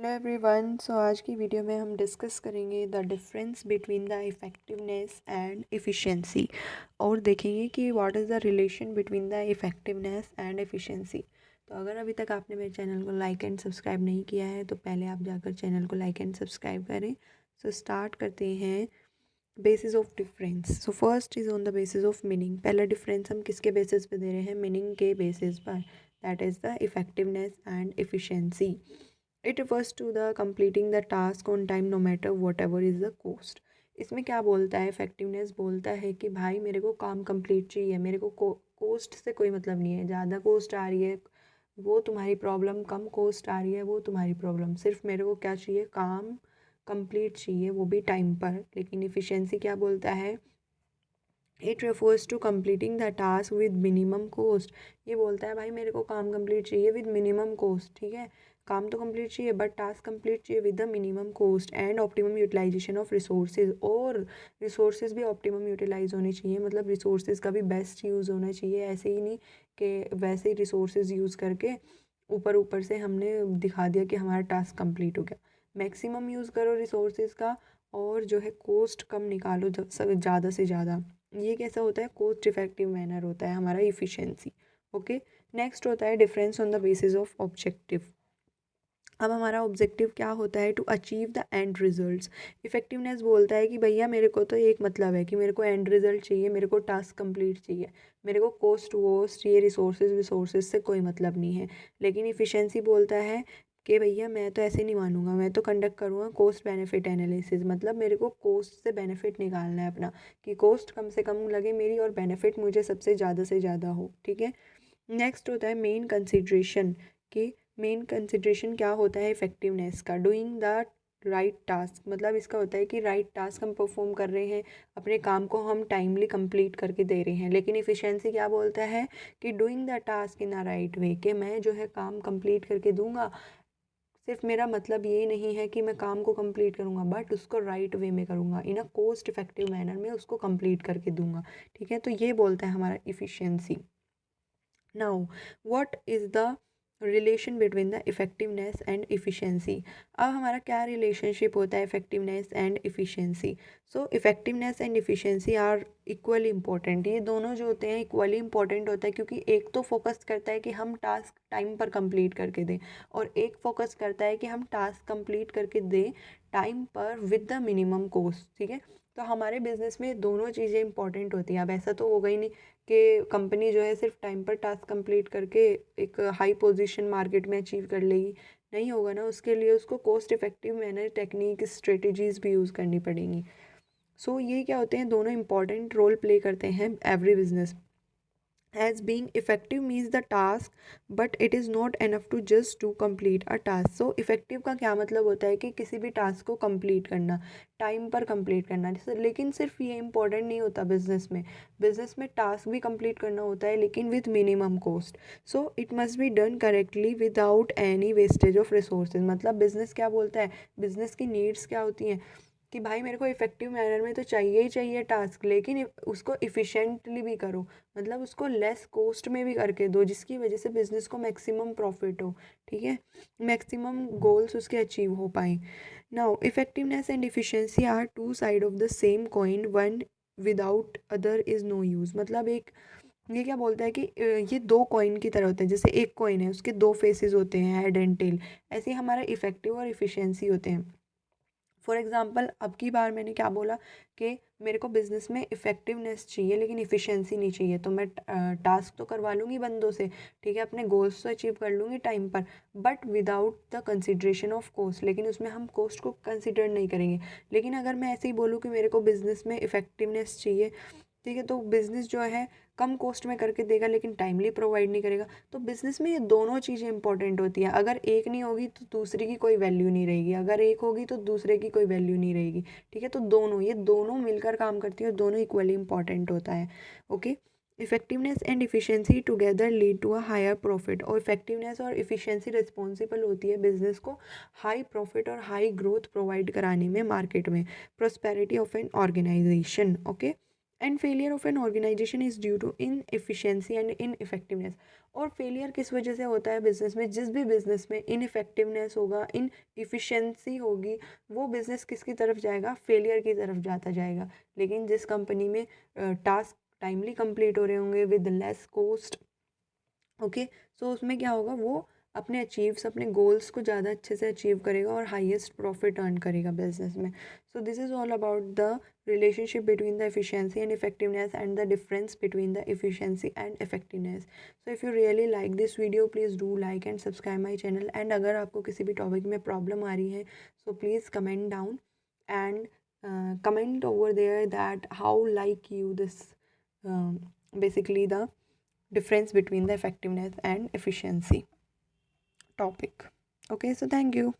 Hello everyone. सो आज की video में हम डिस्कस करेंगे the difference between the effectiveness and efficiency और देखेंगे कि what is the relation between the effectiveness and efficiency. तो अगर अभी तक आपने मेरे चैनल को लाइक एंड सब्सक्राइब नहीं किया है तो पहले आप जाकर चैनल को लाइक एंड सब्सक्राइब करें। सो स्टार्ट करते हैं। Basis of difference. So first is on the basis of meaning. पहला डिफरेंस हम किसके बेसिस पे दे रहे हैं? मीनिंग के बेसिस पर। That is the effectiveness and efficiency. It refers to the completing the task on time no matter whatever is the cost. इसमें क्या बोलता है? इफेक्टिवनेस बोलता है कि भाई मेरे को काम कंप्लीट चाहिए, मेरे को कोस्ट से कोई मतलब नहीं है। ज़्यादा कोस्ट आ रही है वो तुम्हारी प्रॉब्लम, कम कोस्ट आ रही है वो तुम्हारी प्रॉब्लम। सिर्फ मेरे को क्या चाहिए? काम कंप्लीट चाहिए, वो भी टाइम पर। लेकिन इफ़िशेंसी क्या बोलता है? It refers to completing the task with minimum cost. ये बोलता है भाई मेरे को काम कंप्लीट चाहिए विद मिनिमम कोस्ट। ठीक है, काम तो कंप्लीट चाहिए बट टास्क कंप्लीट चाहिए with the minimum cost and optimum utilisation of resources. और रिसोर्सेज भी ऑप्टिमम यूटिलाइज होनी चाहिए, मतलब रिसोर्सेज का भी बेस्ट यूज़ होना चाहिए। ऐसे ही नहीं कि वैसे ही रिसोर्सेज यूज़ करके ऊपर ऊपर से हमने दिखा दिया कि हमारा टास्क कंप्लीट हो गया। मैक्सिमम यूज़ करो रिसोर्सेज का और जो है कोस्ट कम निकालो ज़्यादा से ज़्यादा। ये कैसा होता है? कोस्ट इफेक्टिव मैनर होता है हमारा इफ़िशेंसी। ओके, नेक्स्ट होता है difference on the basis of objective. अब हमारा ऑब्जेक्टिव क्या होता है? To achieve the end results. Effectiveness बोलता है कि भैया मेरे को तो एक मतलब है कि मेरे को एंड रिजल्ट चाहिए, मेरे को टास्क कंप्लीट चाहिए, मेरे को कोस्ट वोस्ट ये रिसोर्सेज से कोई मतलब नहीं है। लेकिन इफ़िशेंसी बोलता है कि भैया मैं तो ऐसे नहीं मानूंगा, मैं तो कंडक्ट करूँगा कोस्ट बेनिफिट एनालिसिस। मतलब मेरे को कोस्ट से बेनिफिट निकालना है अपना, कि कोस्ट कम से कम लगे मेरी और बेनिफिट मुझे सबसे ज़्यादा से ज़्यादा हो। ठीक है, नेक्स्ट होता है मेन कंसिड्रेशन। कि मेन कंसिड्रेशन क्या होता है इफेक्टिवनेस का? Doing the right task. मतलब इसका होता है कि राइट टास्क हम परफॉर्म कर रहे हैं, अपने काम को हम टाइमली कंप्लीट करके दे रहे हैं। लेकिन इफ़िशेंसी क्या बोलता है? कि doing the task in a right way, कि मैं जो है काम कंप्लीट करके दूंगा। सिर्फ मेरा मतलब ये नहीं है कि मैं काम को कंप्लीट करूंगा बट उसको राइट वे में करूंगा, इन अ कोस्ट इफेक्टिव मैनर में उसको कंप्लीट करके दूंगा। ठीक है, तो ये बोलता है हमारा efficiency. Now what is the relation between the effectiveness and efficiency. अब हमारा क्या रिलेशनशिप होता है effectiveness and efficiency? So effectiveness and efficiency are equally important. ये दोनों जो होते हैं इक्वली इंपॉर्टेंट होता है, क्योंकि एक तो फोकस करता है कि हम टास्क टाइम पर कंप्लीट करके दें और एक फोकस करता है कि हम टास्क कंप्लीट करके दें टाइम पर विद द मिनिमम कॉस्ट। ठीक है, तो हमारे बिजनेस में दोनों चीज़ें इंपॉर्टेंट होती हैं। अब ऐसा तो होगा ही नहीं कि कंपनी जो है सिर्फ टाइम पर टास्क कंप्लीट करके एक हाई पोजीशन मार्केट में अचीव कर लेगी। नहीं होगा ना, उसके लिए उसको cost effective manner technique strategies भी यूज़ करनी पड़ेंगी। सो ये क्या होते हैं? दोनों इंपॉर्टेंट रोल प्ले करते हैं every business. as being effective means the task but it is not enough to just to complete a task। so effective का क्या मतलब होता है? कि किसी भी टास्क को कंप्लीट करना, टाइम पर कंप्लीट करना। लेकिन सिर्फ ये इंपॉर्टेंट नहीं होता बिजनेस में। बिजनेस में टास्क भी कंप्लीट करना होता है लेकिन with minimum cost. So it must be done correctly without any wastage of resources. मतलब बिजनेस क्या बोलता है? बिजनेस की नीड्स क्या होती हैं? कि भाई मेरे को इफेक्टिव मैनर में तो चाहिए ही चाहिए टास्क, लेकिन उसको इफ़िशेंटली भी करो, मतलब उसको लेस कॉस्ट में भी करके दो जिसकी वजह से बिजनेस को मैक्सिमम प्रॉफिट हो। ठीक है, मैक्सिमम गोल्स उसके अचीव हो पाए। Now effectiveness and efficiency are two side of the same coin, one without other is no use. मतलब एक ये क्या बोलता है कि ये दो कॉइन की तरह होते हैं। जैसे एक कॉइन है उसके दो फेसेस होते हैं, हेड एंड टेल। ऐसे ही हमारा इफेक्टिव और इफिशिएंसी होते हैं। फॉर एग्ज़ाम्पल अब की बार मैंने क्या बोला कि मेरे को बिज़नेस में इफ़ेक्टिवनेस चाहिए लेकिन इफ़िशेंसी नहीं चाहिए, तो मैं टास्क तो करवा लूँगी बंदों से। ठीक है, अपने गोल्स तो अचीव कर लूँगी टाइम पर but without the consideration of cost. लेकिन उसमें हम कॉस्ट को कंसिडर नहीं करेंगे। लेकिन अगर मैं ऐसे ही बोलूँ कि मेरे को बिज़नेस में इफ़ेक्टिवनेस चाहिए, ठीक है, तो बिज़नेस जो है कम कॉस्ट में करके देगा लेकिन टाइमली प्रोवाइड नहीं करेगा। तो बिज़नेस में ये दोनों चीज़ें इंपॉर्टेंट होती हैं। अगर एक नहीं होगी तो दूसरे की कोई वैल्यू नहीं रहेगी, अगर एक होगी तो दूसरे की कोई वैल्यू नहीं रहेगी। ठीक है, तो दोनों ये दोनों मिलकर काम करती है और दोनों इक्वली इंपॉर्टेंट होता है। Okay, effectiveness and efficiency together lead to a higher profit. और इफेक्टिवनेस और इफिशिएंसी रिस्पॉन्सिबल होती है बिजनेस को हाई प्रॉफिट और हाई ग्रोथ प्रोवाइड कराने में मार्केट में, prosperity of an organisation. Okay, and failure of an organisation is due to inefficiency and ineffectiveness. और फेलियर किस वजह से होता है बिजनेस में? जिस भी बिजनेस में इन इफेक्टिवनेस होगा, इन इफिशिएंसी होगी, वो बिजनेस किसकी तरफ जाएगा? फेलियर की तरफ जाता जाएगा। लेकिन जिस कंपनी में टास्क टाइमली कंप्लीट हो रहे होंगे विद लेस कॉस्ट, ओके, सो उसमें क्या होगा, वो अपने गोल्स को ज़्यादा अच्छे से अचीव करेगा और हाईएस्ट प्रॉफिट अर्न करेगा बिजनेस में। So this is all about the relationship between the efficiency and effectiveness and the difference between the efficiency and effectiveness. So if you really like this video please do like and subscribe my channel. And अगर आपको किसी भी topic में problem आ रही है, so please comment down and comment over there that how like you this basically the difference between the effectiveness and efficiency topic. Okay, so thank you.